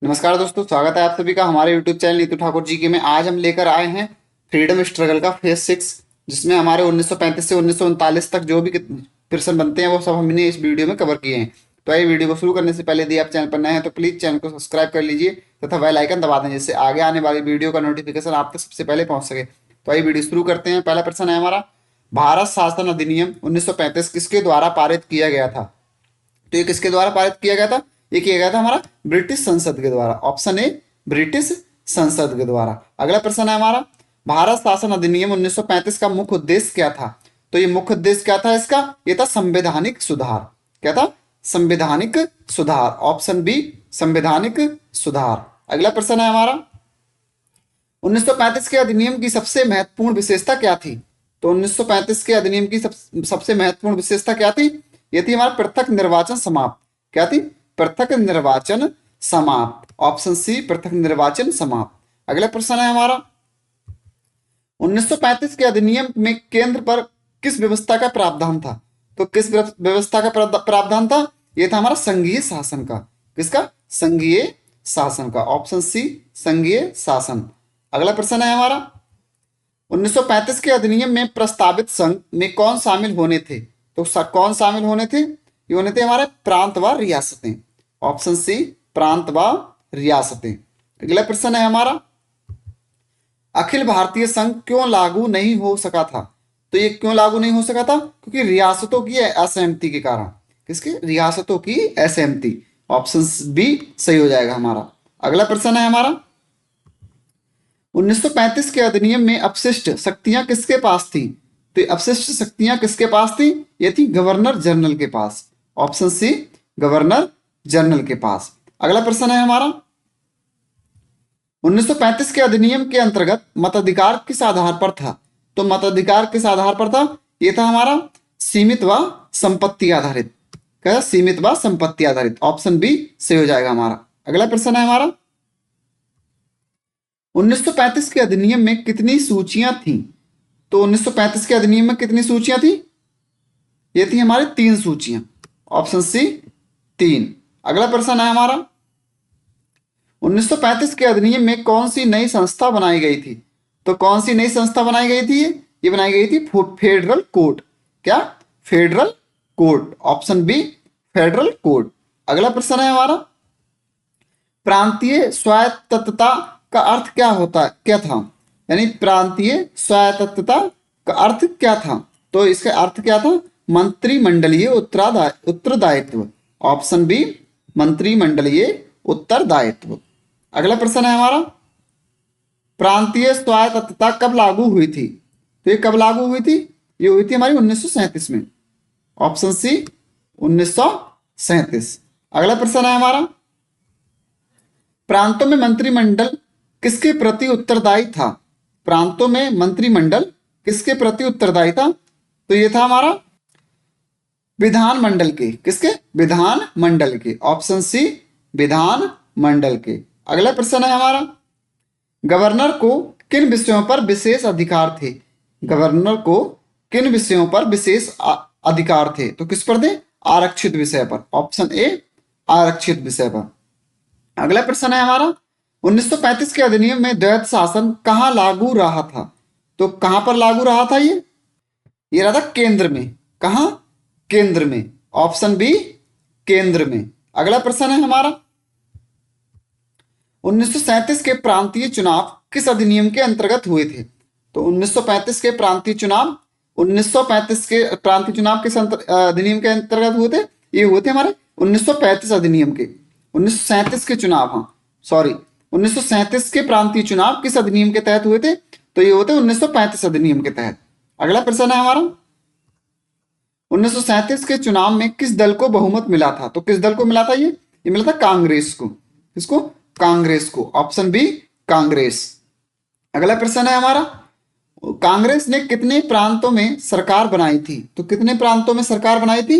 नमस्कार दोस्तों, स्वागत है आप सभी का हमारे YouTube चैनल नीतू ठाकुर जी के में। आज हम लेकर आए हैं फ्रीडम स्ट्रगल का फेज 6, जिसमें हमारे 1935 से 1939 तक जो भी प्रश्न बनते हैं वो सब हमने इस वीडियो में कवर किए हैं। तो ये वीडियो को शुरू करने से पहले यदि आप चैनल पर नए हैं तो प्लीज़ चैनल को सब्सक्राइब कर लीजिए तथा बेल आइकन दबा दें, जिससे आगे आने वाली वीडियो का नोटिफिकेशन आप तक सबसे पहले पहुंच सके। तो आइए वीडियो शुरू करते हैं। पहला प्रश्न है हमारा, भारत शासन अधिनियम 1935 किसके द्वारा पारित किया गया था? तो ये किसके द्वारा पारित किया गया था? ये किया गया था हमारा ब्रिटिश संसद के द्वारा। ऑप्शन ए, ब्रिटिश संसद के द्वारा। अगला प्रश्न है हमारा, भारत शासन अधिनियम 1935 का मुख्य उद्देश्य क्या था? तो ये मुख्य उद्देश्य क्या था इसका? ये था संवैधानिक सुधार। क्या था? संवैधानिक सुधार। ऑप्शन बी, संवैधानिक सुधार। अगला प्रश्न है हमारा, 1935 के अधिनियम की सबसे महत्वपूर्ण विशेषता क्या थी? तो 1935 के अधिनियम की सबसे महत्वपूर्ण विशेषता क्या थी? ये थी हमारा पृथक निर्वाचन समाप्त। क्या थी? पृथक निर्वाचन समाप्त। ऑप्शन सी, पृथक निर्वाचन समाप्त। अगला प्रश्न है हमारा, 1935 के अधिनियम में केंद्र पर किस व्यवस्था का प्रावधान था? तो किस व्यवस्था का प्रावधान था? यह था हमारा संघीय शासन का। किसका? संघीय शासन का। ऑप्शन सी, संघीय शासन। अगला प्रश्न है हमारा, 1935 के अधिनियम में प्रस्तावित संघ में कौन शामिल होने थे? तो कौन शामिल होने थे? ये होने थे हमारे प्रांत व रियासतें। ऑप्शन सी, प्रांत व रियासतें। अगला प्रश्न है हमारा, अखिल भारतीय संघ क्यों लागू नहीं हो सका था? तो ये क्यों लागू नहीं हो सका था? क्योंकि रियासतों की असहमति के कारण। किसके? रियासतों की असहमति। ऑप्शन बी सही हो जाएगा हमारा। अगला प्रश्न है हमारा, 1935 के अधिनियम में अपशिष्ट शक्तियां किसके पास थी? तो ये अपशिष्ट शक्तियां किसके पास थी? ये थी गवर्नर जनरल के पास। ऑप्शन सी, गवर्नर जनरल के पास। अगला प्रश्न है हमारा, 1935 के अधिनियम के अंतर्गत मताधिकार किस आधार पर था? तो मताधिकार किस आधार पर था? यह था हमारा सीमित व संपत्ति आधारित। क्या? सीमित व संपत्ति आधारित। ऑप्शन बी सही हो जाएगा हमारा। अगला प्रश्न है हमारा, 1935 के अधिनियम में कितनी सूचियां थी? तो 1935 के अधिनियम में कितनी सूचियां थी? ये थी हमारी 3 सूचियां। Option C, 3। अगला प्रश्न है हमारा, 1935 के अधिनियम में कौन सी नई संस्था बनाई गई थी? तो कौन सी नई संस्था बनाई गई थी? ये बनाई गई थी फेडरल कोर्ट। क्या? Federal court. Option B, federal court. अगला प्रश्न है हमारा, प्रांतीय स्वायत्तता का अर्थ क्या होता है? क्या था? यानी प्रांतीय स्वायत्तता का अर्थ क्या था? तो इसका अर्थ क्या था? मंत्रिमंडलीय उत्तरदायित्व। ऑप्शन बी, मंत्रिमंडलीय उत्तरदायित्व। अगला प्रश्न है हमारा, प्रांतीय स्वायत्तता कब लागू हुई थी? तो ये कब लागू हुई थी? ये हुई थी हमारी 1937 में। Option C, 1937। अगला प्रश्न है हमारा, प्रांतों में मंत्रिमंडल किसके प्रति उत्तरदायी था? प्रांतों में मंत्रिमंडल किसके प्रति उत्तरदायी था? तो ये था हमारा विधानमंडल के। किसके? विधानमंडल के। ऑप्शन सी, विधानमंडल के। अगला प्रश्न है हमारा, गवर्नर को किन विषयों पर विशेष अधिकार थे? गवर्नर को किन विषयों पर विशेष अधिकार थे? तो किस पर थे? आरक्षित विषय पर। ऑप्शन ए, आरक्षित विषय पर। अगला प्रश्न है हमारा, 1935 के अधिनियम में द्वैध शासन कहां लागू रहा था? तो कहां पर लागू रहा था? ये रहा था केंद्र में। कहां? केंद्र में। ऑप्शन बी, केंद्र में। अगला प्रश्न है हमारा, 1937 के प्रांतीय चुनाव किस अधिनियम के अंतर्गत हुए थे? तो 1935 के प्रांतीय चुनाव, 1935 के प्रांतीय चुनाव किस अधिनियम के अंतर्गत हुए थे? ये हुए थे हमारे 1935 अधिनियम के। 1937 के चुनाव, हाँ सॉरी, 1937 के प्रांतीय चुनाव किस अधिनियम के तहत हुए थे? तो ये होते 1935 अधिनियम के तहत। अगला प्रश्न है हमारा, 1937 के चुनाव में किस दल को बहुमत मिला था? तो किस दल को मिला था? ये मिला था कांग्रेस को। किसको? कांग्रेस को। Option B, Congress. अगला प्रश्न है हमारा, कांग्रेस ने कितने प्रांतों में सरकार बनाई थी? तो कितने प्रांतों में सरकार बनाई थी?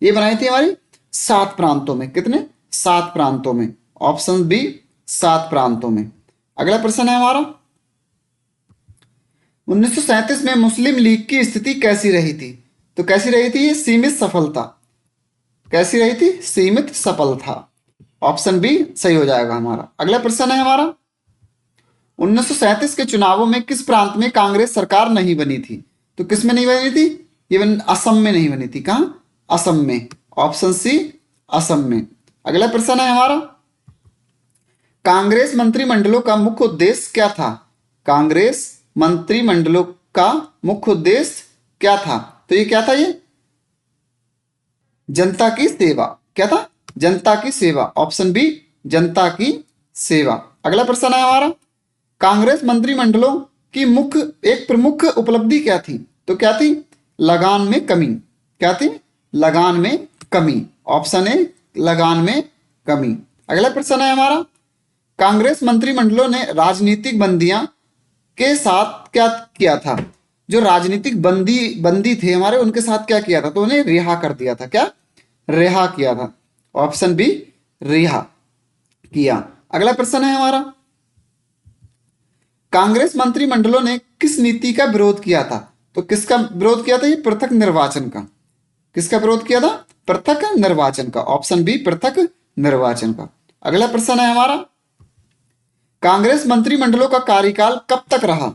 ये बनाई थी हमारी 7 प्रांतों में। कितने? 7 प्रांतों में। ऑप्शन बी, 7 प्रांतों में। अगला प्रश्न है हमारा, 1937 में मुस्लिम लीग की स्थिति कैसी रही थी? तो कैसी रही थी? सीमित सफलता। कैसी रही थी? सीमित सफलता। ऑप्शन बी सही हो जाएगा हमारा। अगला प्रश्न है हमारा, 1937 के चुनावों में किस प्रांत में कांग्रेस सरकार नहीं बनी थी? तो किस में नहीं बनी थी? ये असम में नहीं बनी थी। कहां? असम में। ऑप्शन सी असम में। अगला प्रश्न है हमारा, कांग्रेस मंत्रिमंडलों का मुख्य उद्देश्य क्या था? कांग्रेस मंत्रिमंडलों का मुख्य उद्देश्य क्या था? तो ये क्या था? ये जनता की सेवा। क्या था? जनता की सेवा। ऑप्शन बी जनता की सेवा। अगला प्रश्न है हमारा, कांग्रेस मंत्रिमंडलों की मुख्य एक प्रमुख उपलब्धि क्या थी? तो क्या थी? लगान में कमी। क्या थी? लगान में कमी। ऑप्शन ए लगान में कमी। अगला प्रश्न है हमारा, कांग्रेस मंत्रिमंडलों ने राजनीतिक बंदियां के साथ क्या किया था? जो राजनीतिक बंदी थे हमारे, उनके साथ क्या किया था? तो उन्हें रिहा कर दिया था। क्या? रिहा किया था। ऑप्शन बी रिहा किया। अगला प्रश्न है हमारा, कांग्रेस मंत्रिमंडलों ने किस नीति का विरोध किया था? तो किसका विरोध किया था? ये पृथक निर्वाचन का। किसका विरोध किया था? पृथक निर्वाचन का। ऑप्शन बी पृथक निर्वाचन का। अगला प्रश्न है हमारा, कांग्रेस मंत्रिमंडलों का कार्यकाल कब तक रहा?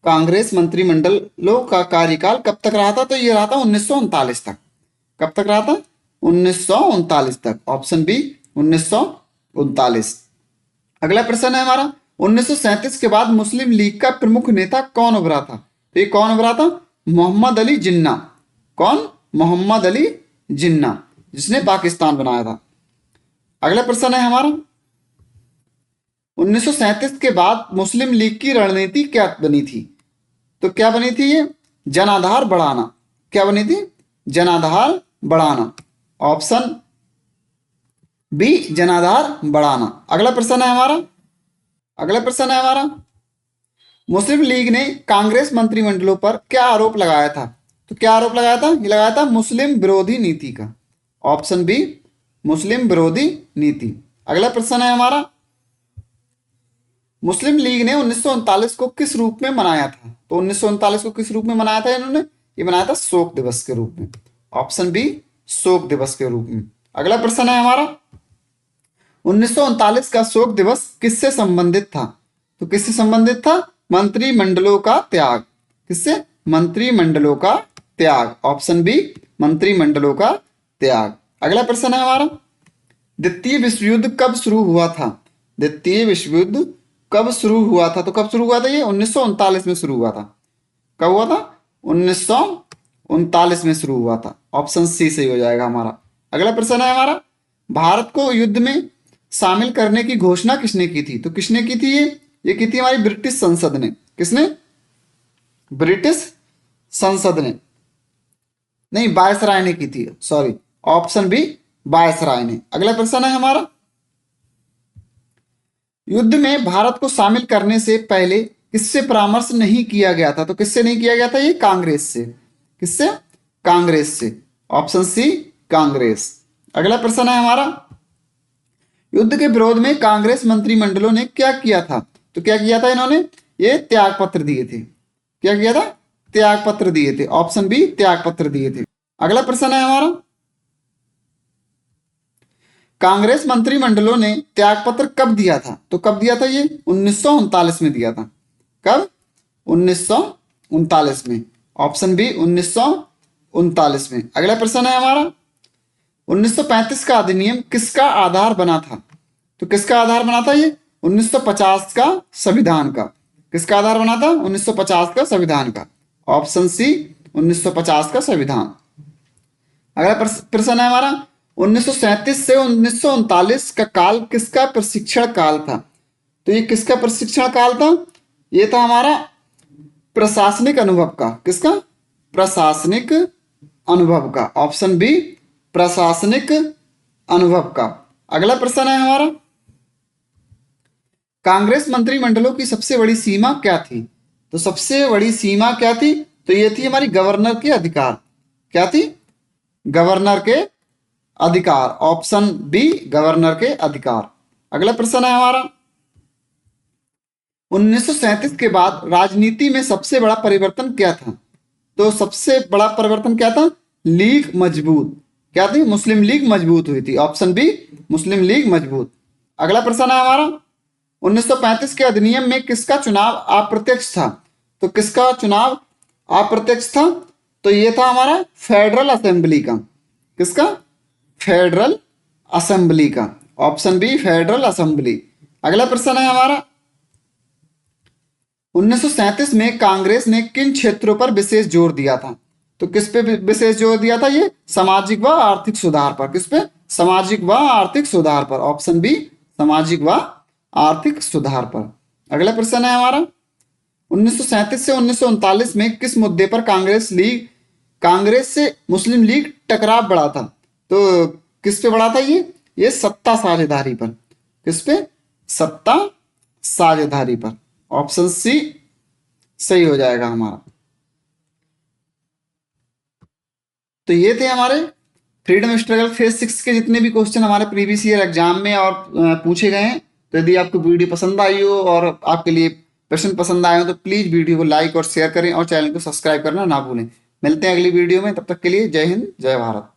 कांग्रेस मंत्रिमंडलों का कार्यकाल कब तक रहा था? तो ये रहा था 1939 तक। कब तक रहा था? 1939 तक। Option B 1939। अगला प्रश्न है हमारा, 1937 के बाद मुस्लिम लीग का प्रमुख नेता कौन उभरा था? तो ये कौन उभरा था? मोहम्मद अली जिन्ना। कौन? मोहम्मद अली जिन्ना, जिसने पाकिस्तान बनाया था। अगला प्रश्न है हमारा, 1937 के बाद मुस्लिम लीग की रणनीति क्या बनी थी? तो क्या बनी थी? ये जनाधार बढ़ाना। क्या बनी थी? जनाधार बढ़ाना। ऑप्शन बी जनाधार बढ़ाना। अगला प्रश्न है हमारा, अगला प्रश्न है हमारा, मुस्लिम लीग ने कांग्रेस मंत्रिमंडलों पर क्या आरोप लगाया था? तो क्या आरोप लगाया था? ये लगाया था मुस्लिम विरोधी नीति का। ऑप्शन बी मुस्लिम विरोधी नीति। अगला प्रश्न है हमारा, मुस्लिम लीग ने 1939 को किस रूप में मनाया था? तो 1939 को किस रूप में मनाया था इन्होंने? ये मनाया था शोक दिवस के रूप में। ऑप्शन बी शोक दिवस के रूप में। अगला प्रश्न है हमारा, 1939 का शोक दिवस किससे संबंधित था? तो किससे संबंधित था? मंत्रिमंडलों का त्याग। किससे? मंत्रिमंडलों का त्याग। ऑप्शन बी मंत्रिमंडलों का त्याग। अगला प्रश्न है हमारा, द्वितीय विश्व युद्ध कब शुरू हुआ था? द्वितीय विश्व युद्ध कब शुरू हुआ था? तो कब शुरू हुआ था? ये 1939 में शुरू हुआ था। कब हुआ था? 1939 में शुरू हुआ था। ऑप्शन सी सही हो जाएगा हमारा। अगला प्रश्न है हमारा, भारत को युद्ध में शामिल करने की घोषणा किसने की थी? तो किसने की थी? ये की थी हमारी ब्रिटिश संसद ने। किसने? ब्रिटिश संसद ने। नहीं, वायसराय ने की थी। सॉरी, ऑप्शन बी वायसराय ने। अगला प्रश्न है हमारा, युद्ध में भारत को शामिल करने से पहले किससे परामर्श नहीं किया गया था? तो किससे नहीं किया गया था? ये कांग्रेस से। किससे? कांग्रेस से। Option C Congress. अगला प्रश्न है हमारा, युद्ध के विरोध में कांग्रेस मंत्रिमंडलों ने क्या किया था? तो क्या किया था इन्होंने? ये त्याग पत्र दिए थे। क्या किया था? त्याग पत्र दिए थे। ऑप्शन बी त्याग पत्र दिए थे। अगला प्रश्न है हमारा, कांग्रेस मंत्रिमंडलों ने त्यागपत्र कब दिया था? तो कब दिया था? ये 1939 में दिया था। कब? 1939 में। ऑप्शन बी 1939 में। अगला प्रश्न है हमारा, 1935 का अधिनियम किसका आधार बना था? तो किसका आधार बना था? ये 1950 का संविधान का। किसका आधार बना था? 1950 का संविधान का। ऑप्शन सी 1950 का संविधान। अगला प्रश्न है हमारा, 1937 से 1939 का काल किसका प्रशिक्षण काल था? तो ये किसका प्रशिक्षण काल था? ये था हमारा प्रशासनिक अनुभव का। किसका? प्रशासनिक अनुभव का। ऑप्शन बी प्रशासनिक अनुभव का। अगला प्रश्न है हमारा, कांग्रेस मंत्रिमंडलों की सबसे बड़ी सीमा क्या थी? तो सबसे बड़ी सीमा क्या थी? तो ये थी हमारी गवर्नर के अधिकार। क्या थी? गवर्नर के अधिकार। ऑप्शन बी गवर्नर के अधिकार। अगला प्रश्न है हमारा, 1937 के बाद राजनीति में सबसे बड़ा परिवर्तन क्या था? तो सबसे बड़ा परिवर्तन क्या था? लीग मजबूत। क्या थी? मुस्लिम लीग मजबूत हुई थी। ऑप्शन बी मुस्लिम लीग मजबूत। अगला प्रश्न है हमारा, 1935 के अधिनियम में किसका चुनाव अप्रत्यक्ष था? तो किसका चुनाव अप्रत्यक्ष था? तो ये था हमारा फेडरल असेंबली का। किसका? फेडरल असेंबली का। Option B federal assembly. अगला प्रश्न है हमारा, 1937 में कांग्रेस ने किन क्षेत्रों पर विशेष जोर दिया था? तो किस पे विशेष जोर दिया था? ये सामाजिक व आर्थिक सुधार पर। किस पे? सामाजिक व आर्थिक सुधार पर। ऑप्शन बी सामाजिक व आर्थिक सुधार पर। अगला प्रश्न है हमारा, 1937 से 1939 में किस मुद्दे पर कांग्रेस से मुस्लिम लीग टकराव बढ़ा था? तो किस पे बढ़ा था ये सत्ता साझेदारी पर। किस पे? सत्ता साझेदारी पर। ऑप्शन सी सही हो जाएगा हमारा। तो ये थे हमारे फ्रीडम स्ट्रगल फेज 6 के जितने भी क्वेश्चन हमारे प्रीवियस ईयर एग्जाम में और पूछे गए हैं। तो यदि आपको वीडियो पसंद आई हो और आपके लिए प्रश्न पसंद आए हो तो प्लीज़ वीडियो को लाइक और शेयर करें और चैनल को सब्सक्राइब करना ना भूलें। मिलते हैं अगली वीडियो में, तब तक के लिए जय हिंद जय भारत।